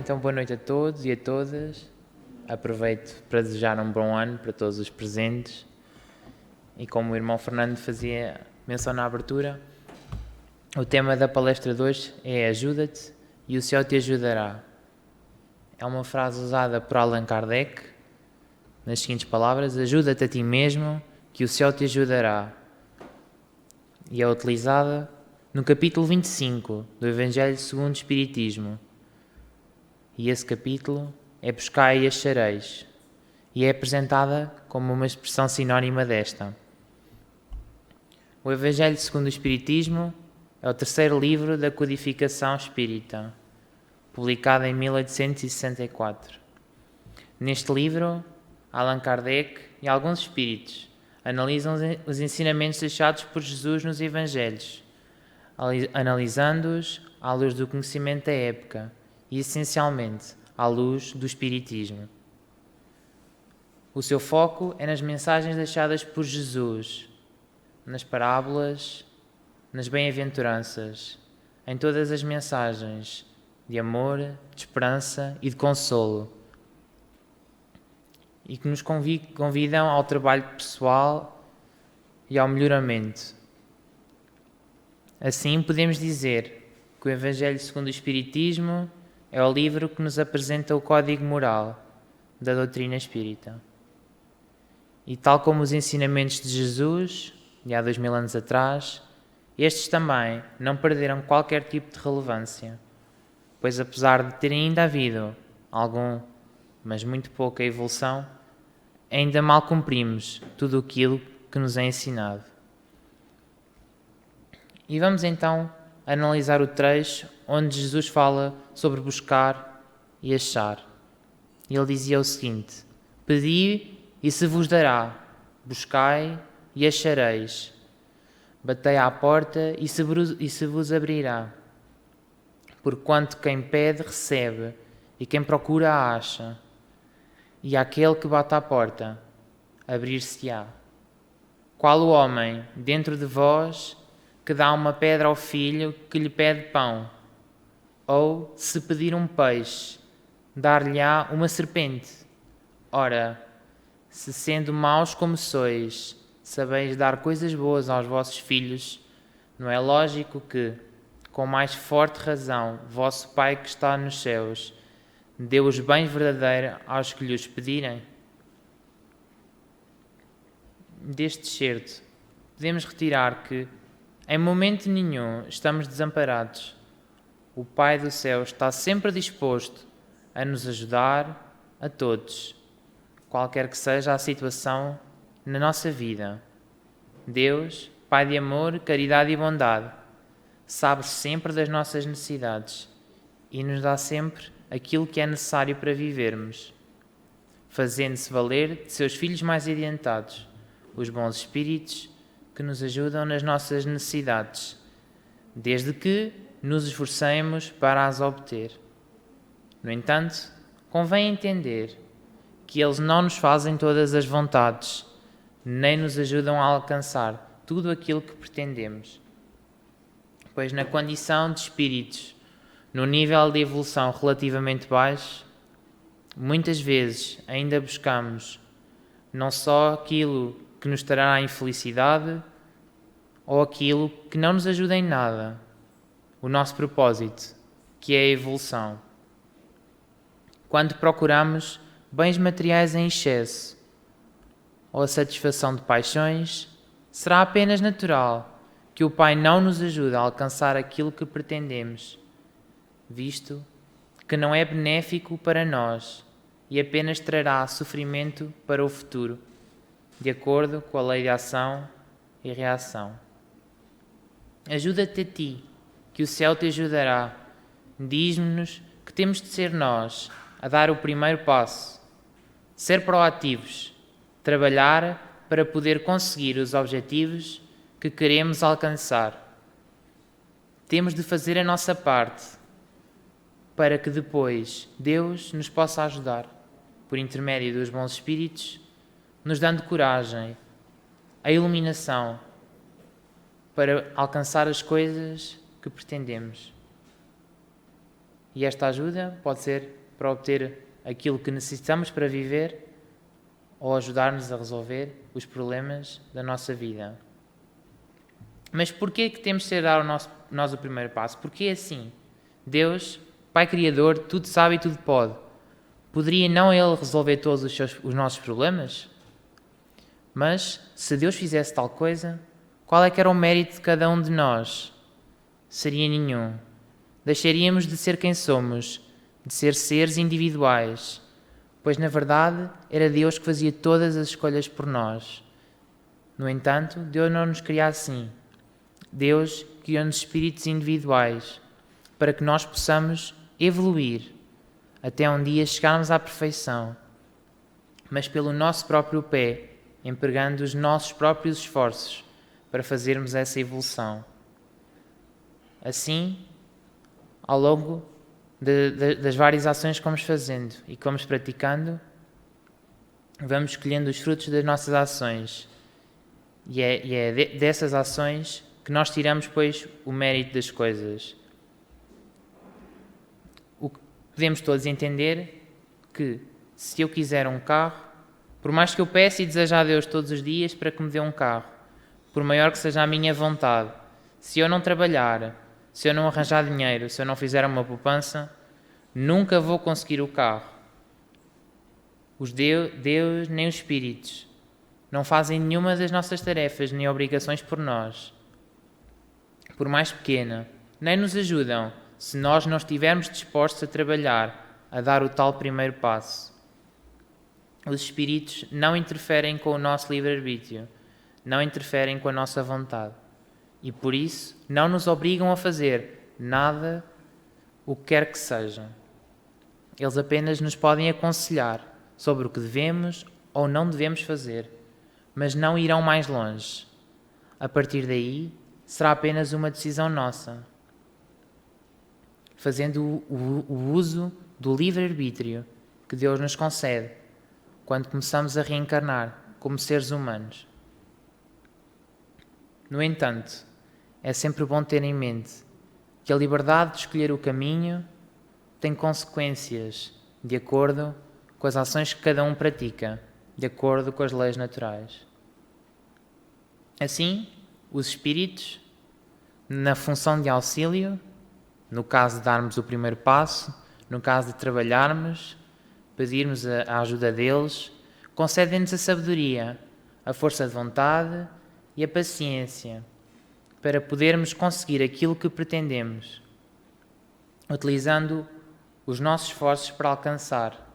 Então, boa noite a todos e a todas. Aproveito para desejar um bom ano para todos os presentes. E como o irmão Fernando fazia menção na abertura, o tema da palestra de hoje é Ajuda-te e o céu te ajudará. É uma frase usada por Allan Kardec, nas seguintes palavras: ajuda-te a ti mesmo, que o céu te ajudará. E é utilizada no capítulo 25 do Evangelho segundo o Espiritismo. E esse capítulo é Buscai e achareis, e é apresentada como uma expressão sinónima desta. O Evangelho segundo o Espiritismo é o terceiro livro da codificação espírita, publicado em 1864. Neste livro, Allan Kardec e alguns espíritos analisam os ensinamentos deixados por Jesus nos Evangelhos, analisando-os à luz do conhecimento da época e, essencialmente, à luz do Espiritismo. O seu foco é nas mensagens deixadas por Jesus, nas parábolas, nas bem-aventuranças, em todas as mensagens de amor, de esperança e de consolo, e que nos convidam ao trabalho pessoal e ao melhoramento. Assim, podemos dizer que o Evangelho segundo o Espiritismo é o livro que nos apresenta o código moral da doutrina espírita. E tal como os ensinamentos de Jesus, de há 2000 anos atrás, estes também não perderam qualquer tipo de relevância, pois apesar de ter ainda havido algum, mas muito pouca evolução, ainda mal cumprimos tudo aquilo que nos é ensinado. E vamos então analisar o trecho onde Jesus fala sobre buscar e achar. Ele dizia o seguinte: pedi e se vos dará, buscai e achareis, batei à porta e se vos abrirá. Porquanto quem pede recebe, e quem procura acha, e àquele que bate à porta abrir-se-á. Qual o homem dentro de vós que dá uma pedra ao filho que lhe pede pão? Ou, se pedir um peixe, dar-lhe-á uma serpente? Ora, se sendo maus como sois, sabeis dar coisas boas aos vossos filhos, não é lógico que, com mais forte razão, vosso Pai que está nos céus, dê os bens verdadeiros aos que lhes pedirem? Deste excerto, podemos retirar que, em momento nenhum, estamos desamparados. O Pai do céu está sempre disposto a nos ajudar a todos, qualquer que seja a situação na nossa vida. Deus, Pai de amor, caridade e bondade, sabe sempre das nossas necessidades e nos dá sempre aquilo que é necessário para vivermos, fazendo-se valer de seus filhos mais adiantados, os bons espíritos que nos ajudam nas nossas necessidades, desde que nos esforcemos para as obter. No entanto, convém entender que eles não nos fazem todas as vontades, nem nos ajudam a alcançar tudo aquilo que pretendemos, pois na condição de espíritos, no nível de evolução relativamente baixo, muitas vezes ainda buscamos não só aquilo que nos trará a infelicidade ou aquilo que não nos ajuda em nada, o nosso propósito, que é a evolução. Quando procuramos bens materiais em excesso ou a satisfação de paixões, será apenas natural que o Pai não nos ajude a alcançar aquilo que pretendemos, visto que não é benéfico para nós e apenas trará sofrimento para o futuro, de acordo com a lei de ação e reação. Ajuda-te a ti, que o céu te ajudará. Diz-nos que temos de ser nós a dar o primeiro passo, ser proativos, trabalhar para poder conseguir os objetivos que queremos alcançar. Temos de fazer a nossa parte para que depois Deus nos possa ajudar, por intermédio dos bons espíritos, nos dando coragem, a iluminação para alcançar as coisas que pretendemos. E esta ajuda pode ser para obter aquilo que necessitamos para viver ou ajudar-nos a resolver os problemas da nossa vida. Mas porquê que temos de dar nós o primeiro passo? Porque é assim. Deus, Pai Criador, tudo sabe e tudo pode. Poderia não Ele resolver todos os nossos problemas? Mas, se Deus fizesse tal coisa, qual é que era o mérito de cada um de nós? Seria nenhum. Deixaríamos de ser quem somos, de ser seres individuais, pois na verdade era Deus que fazia todas as escolhas por nós. No entanto, Deus não nos cria assim. Deus criou-nos espíritos individuais para que nós possamos evoluir até um dia chegarmos à perfeição, mas pelo nosso próprio pé, empregando os nossos próprios esforços para fazermos essa evolução. Assim, ao longo das várias ações que vamos fazendo e que vamos praticando, vamos escolhendo os frutos das nossas ações. E é dessas ações que nós tiramos, pois, o mérito das coisas. Podemos todos entender que, se eu quiser um carro, por mais que eu peça e deseje a Deus todos os dias para que me dê um carro, por maior que seja a minha vontade, se eu não trabalhar, se eu não arranjar dinheiro, se eu não fizer uma poupança, nunca vou conseguir o carro. Deus nem os espíritos não fazem nenhuma das nossas tarefas nem obrigações por nós, por mais pequena, nem nos ajudam se nós não estivermos dispostos a trabalhar, a dar o tal primeiro passo. Os espíritos não interferem com o nosso livre-arbítrio, não interferem com a nossa vontade e, por isso, não nos obrigam a fazer nada, o que quer que seja. Eles apenas nos podem aconselhar sobre o que devemos ou não devemos fazer, mas não irão mais longe. A partir daí, será apenas uma decisão nossa. Fazendo o uso do livre-arbítrio que Deus nos concede quando começamos a reencarnar como seres humanos. No entanto, é sempre bom ter em mente que a liberdade de escolher o caminho tem consequências de acordo com as ações que cada um pratica, de acordo com as leis naturais. Assim, os espíritos, na função de auxílio, no caso de darmos o primeiro passo, no caso de trabalharmos, pedirmos a ajuda deles, concedem-nos a sabedoria, a força de vontade e a paciência para podermos conseguir aquilo que pretendemos, utilizando os nossos esforços para alcançar,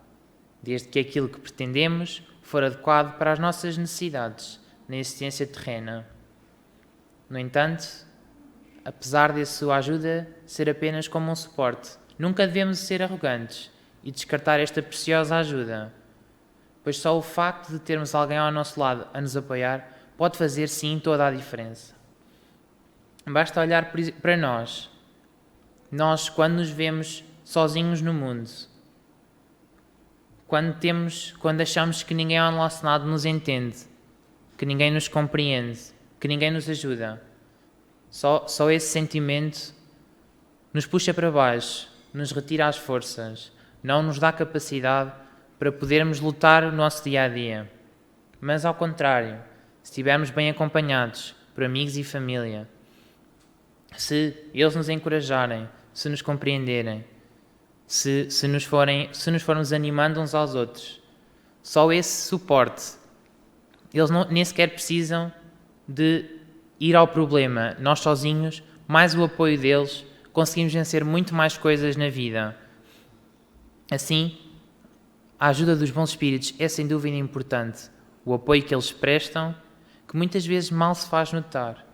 desde que aquilo que pretendemos for adequado para as nossas necessidades na existência terrena. No entanto, apesar de sua ajuda ser apenas como um suporte, nunca devemos ser arrogantes e descartar esta preciosa ajuda, pois só o facto de termos alguém ao nosso lado a nos apoiar pode fazer sim toda a diferença. Basta olhar para nós. Nós, quando nos vemos sozinhos no mundo, quando achamos que ninguém ao nosso lado nos entende, que ninguém nos compreende, que ninguém nos ajuda, só esse sentimento nos puxa para baixo, nos retira as forças, não nos dá capacidade para podermos lutar o nosso dia-a-dia. Mas, ao contrário, se estivermos bem acompanhados por amigos e família, se eles nos encorajarem, se nos compreenderem, se nos formos animando uns aos outros, só esse suporte, eles nem sequer precisam de ir ao problema. Nós sozinhos, mais o apoio deles, conseguimos vencer muito mais coisas na vida. Assim, a ajuda dos bons espíritos é sem dúvida importante. O apoio que eles prestam, que muitas vezes mal se faz notar,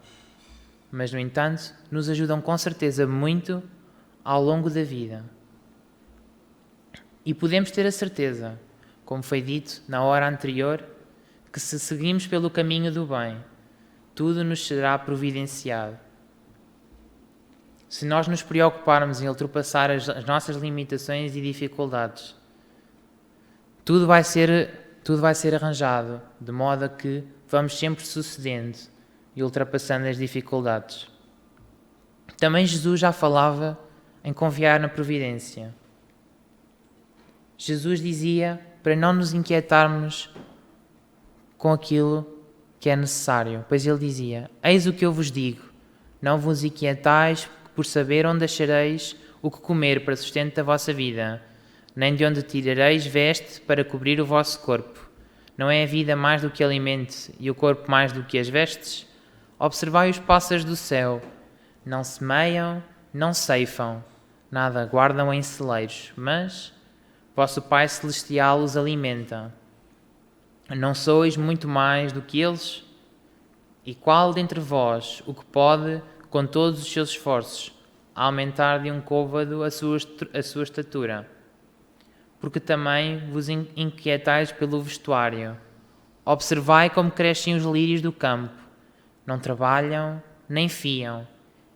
mas, no entanto, nos ajudam com certeza muito ao longo da vida. E podemos ter a certeza, como foi dito na hora anterior, que se seguimos pelo caminho do bem, tudo nos será providenciado. Se nós nos preocuparmos em ultrapassar as nossas limitações e dificuldades, tudo vai ser arranjado, de modo a que vamos sempre sucedendo e ultrapassando as dificuldades. Também Jesus já falava em confiar na providência. Jesus dizia para não nos inquietarmos com aquilo que é necessário, pois ele dizia: eis o que eu vos digo, não vos inquietais por saber onde achareis o que comer para sustento da vossa vida, nem de onde tirareis veste para cobrir o vosso corpo. Não é a vida mais do que alimento e o corpo mais do que as vestes? Observai os pássaros do céu, não semeiam, não ceifam, nada guardam em celeiros, mas vosso Pai Celestial os alimenta. Não sois muito mais do que eles? E qual dentre vós o que pode, com todos os seus esforços, aumentar de um côvado a sua estatura? Porque também vos inquietais pelo vestuário. Observai como crescem os lírios do campo. Não trabalham, nem fiam.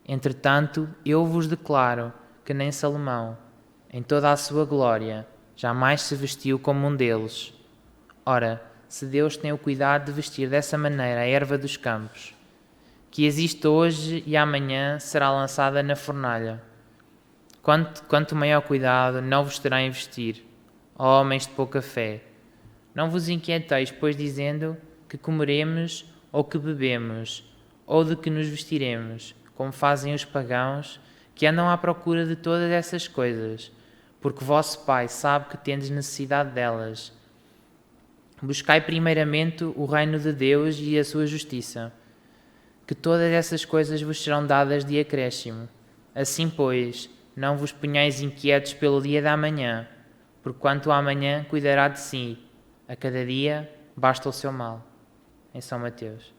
Entretanto, eu vos declaro que nem Salomão, em toda a sua glória, jamais se vestiu como um deles. Ora, se Deus tem o cuidado de vestir dessa maneira a erva dos campos, que existe hoje e amanhã será lançada na fornalha, quanto maior cuidado não vos terá em vestir, ó homens de pouca fé. Não vos inquieteis, pois, dizendo que comeremos ou que bebemos, ou de que nos vestiremos, como fazem os pagãos, que andam à procura de todas essas coisas, porque vosso Pai sabe que tendes necessidade delas. Buscai primeiramente o reino de Deus e a sua justiça, que todas essas coisas vos serão dadas de acréscimo. Assim, pois, não vos ponhais inquietos pelo dia da manhã, porque quanto ao amanhã cuidará de si, a cada dia basta o seu mal. Em São Mateus.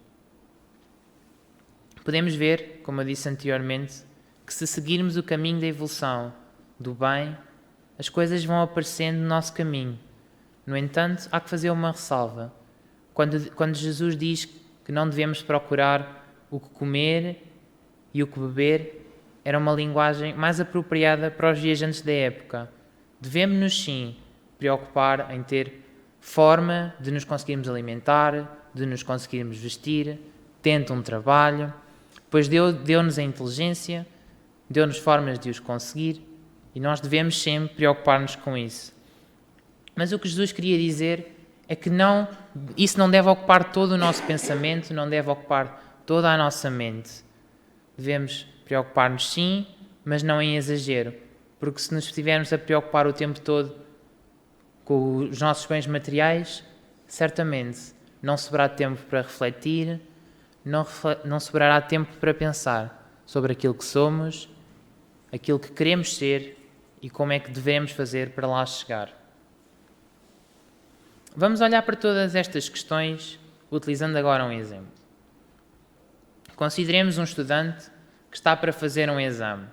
Podemos ver, como eu disse anteriormente, que se seguirmos o caminho da evolução, do bem, as coisas vão aparecendo no nosso caminho. No entanto, há que fazer uma ressalva. Quando Jesus diz que não devemos procurar o que comer e o que beber, era uma linguagem mais apropriada para os viajantes da época. Devemos-nos, sim, preocupar em ter forma de nos conseguirmos alimentar, de nos conseguirmos vestir, tendo um trabalho, pois deu-nos a inteligência, deu-nos formas de os conseguir e nós devemos sempre preocupar-nos com isso. Mas o que Jesus queria dizer é que isso não deve ocupar todo o nosso pensamento, não deve ocupar toda a nossa mente. Devemos preocupar-nos sim, mas não em exagero, porque se nos estivermos a preocupar o tempo todo com os nossos bens materiais, certamente não sobrará tempo para refletir, não sobrará tempo para pensar sobre aquilo que somos, aquilo que queremos ser e como é que devemos fazer para lá chegar. Vamos olhar para todas estas questões utilizando agora um exemplo. Consideremos um estudante que está para fazer um exame.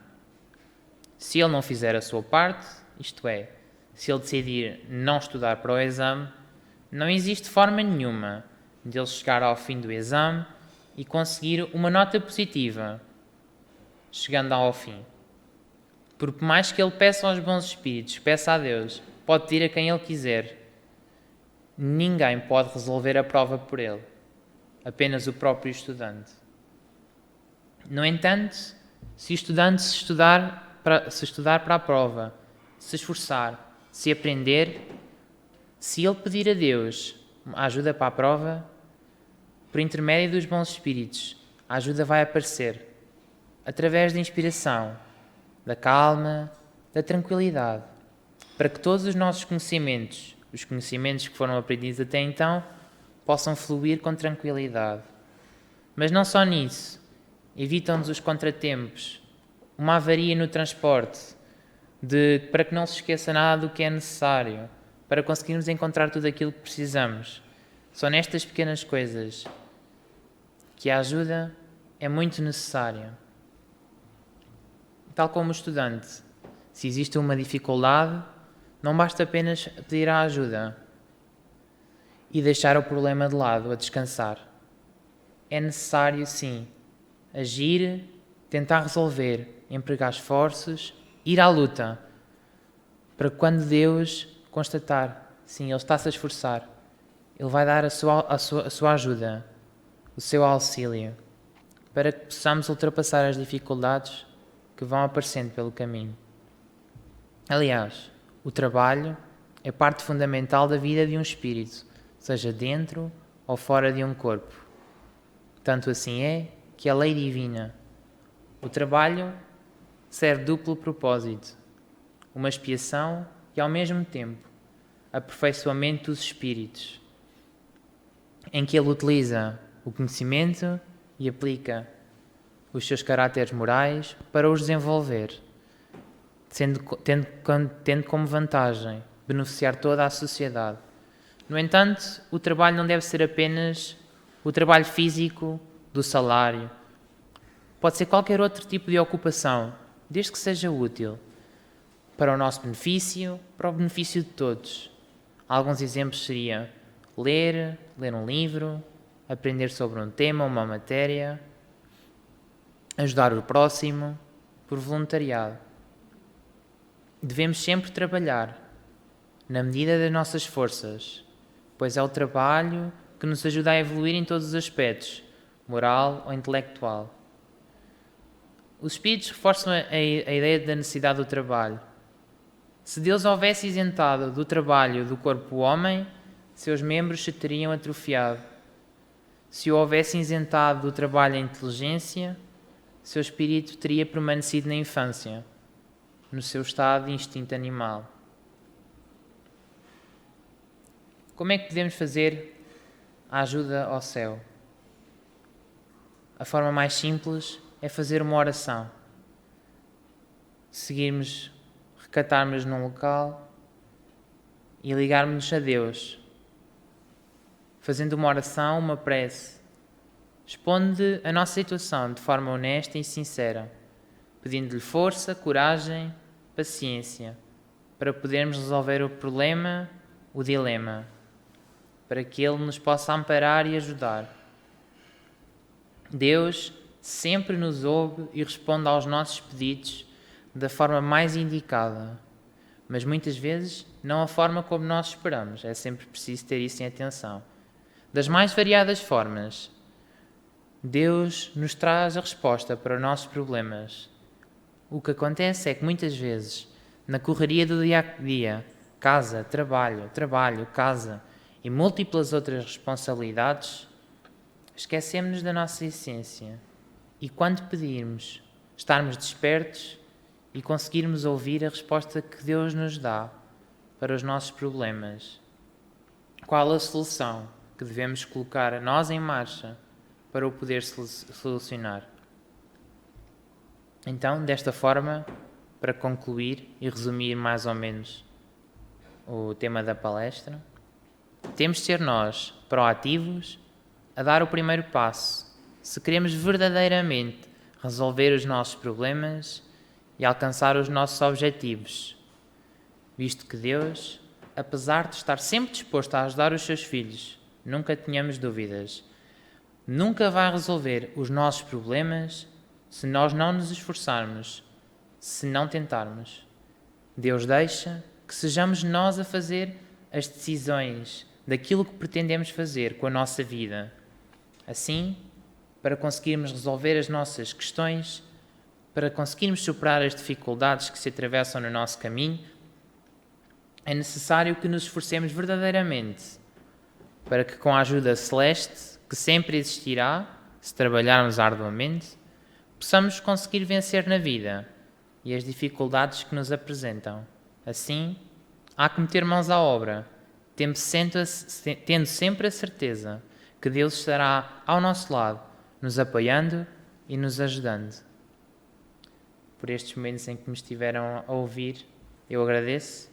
Se ele não fizer a sua parte, isto é, se ele decidir não estudar para o exame, não existe forma nenhuma de ele chegar ao fim do exame e conseguir uma nota positiva, chegando ao fim. Porque por mais que ele peça aos bons espíritos, peça a Deus, pode pedir a quem ele quiser, ninguém pode resolver a prova por ele, apenas o próprio estudante. No entanto, se o estudante se estudar para a prova, se esforçar, se aprender, se ele pedir a Deus a ajuda para a prova, por intermédio dos bons espíritos, a ajuda vai aparecer, através da inspiração, da calma, da tranquilidade, para que todos os nossos conhecimentos, os conhecimentos que foram aprendidos até então, possam fluir com tranquilidade. Mas não só nisso, evitam-nos os contratempos, uma avaria no transporte, para que não se esqueça nada do que é necessário, para conseguirmos encontrar tudo aquilo que precisamos. São nestas pequenas coisas que a ajuda é muito necessária. Tal como o estudante, se existe uma dificuldade, não basta apenas pedir a ajuda e deixar o problema de lado, a descansar. É necessário, sim, agir, tentar resolver, empregar esforços, ir à luta, para que quando Deus constatar, sim, Ele está-se a esforçar, Ele vai dar a sua ajuda, o seu auxílio, para que possamos ultrapassar as dificuldades que vão aparecendo pelo caminho. Aliás, o trabalho é parte fundamental da vida de um espírito, seja dentro ou fora de um corpo. Tanto assim é que a lei divina, o trabalho, serve duplo propósito, uma expiação e, ao mesmo tempo, aperfeiçoamento dos espíritos, em que ele utiliza o conhecimento e aplica os seus caráteres morais para os desenvolver, tendo como vantagem beneficiar toda a sociedade. No entanto, o trabalho não deve ser apenas o trabalho físico do salário. Pode ser qualquer outro tipo de ocupação, desde que seja útil, para o nosso benefício, para o benefício de todos. Alguns exemplos seriam ler um livro, aprender sobre um tema, uma matéria, ajudar o próximo, por voluntariado. Devemos sempre trabalhar, na medida das nossas forças, pois é o trabalho que nos ajuda a evoluir em todos os aspectos, moral ou intelectual. Os espíritos reforçam a ideia da necessidade do trabalho. Se Deus houvesse isentado do trabalho do corpo o homem, seus membros se teriam atrofiado. Se o houvesse isentado do trabalho a inteligência, seu espírito teria permanecido na infância, no seu estado de instinto animal. Como é que podemos fazer a ajuda ao céu? A forma mais simples é fazer uma oração. Recatarmos num local e ligarmos-nos a Deus, fazendo uma oração, uma prece, expondo a nossa situação de forma honesta e sincera, pedindo-lhe força, coragem, paciência, para podermos resolver o problema, o dilema, para que Ele nos possa amparar e ajudar. Deus sempre nos ouve e responde aos nossos pedidos da forma mais indicada, mas muitas vezes não a forma como nós esperamos. É sempre preciso ter isso em atenção. Das mais variadas formas, Deus nos traz a resposta para os nossos problemas. O que acontece é que muitas vezes, na correria do dia a dia, casa, trabalho, casa e múltiplas outras responsabilidades, esquecemos-nos da nossa essência. E quando pedirmos, estarmos despertos e conseguirmos ouvir a resposta que Deus nos dá para os nossos problemas. Qual a solução que devemos colocar a nós em marcha para o poder solucionar? Então, desta forma, para concluir e resumir mais ou menos o tema da palestra, temos de ser nós proativos a dar o primeiro passo, se queremos verdadeiramente resolver os nossos problemas e alcançar os nossos objetivos, visto que Deus, apesar de estar sempre disposto a ajudar os seus filhos, nunca tenhamos dúvidas, nunca vai resolver os nossos problemas se nós não nos esforçarmos, se não tentarmos. Deus deixa que sejamos nós a fazer as decisões daquilo que pretendemos fazer com a nossa vida. Assim, para conseguirmos resolver as nossas questões, para conseguirmos superar as dificuldades que se atravessam no nosso caminho, é necessário que nos esforcemos verdadeiramente para que, com a ajuda celeste, que sempre existirá, se trabalharmos arduamente, possamos conseguir vencer na vida e as dificuldades que nos apresentam. Assim, há que meter mãos à obra, tendo sempre a certeza que Deus estará ao nosso lado, nos apoiando e nos ajudando. Por estes momentos em que me estiveram a ouvir, eu agradeço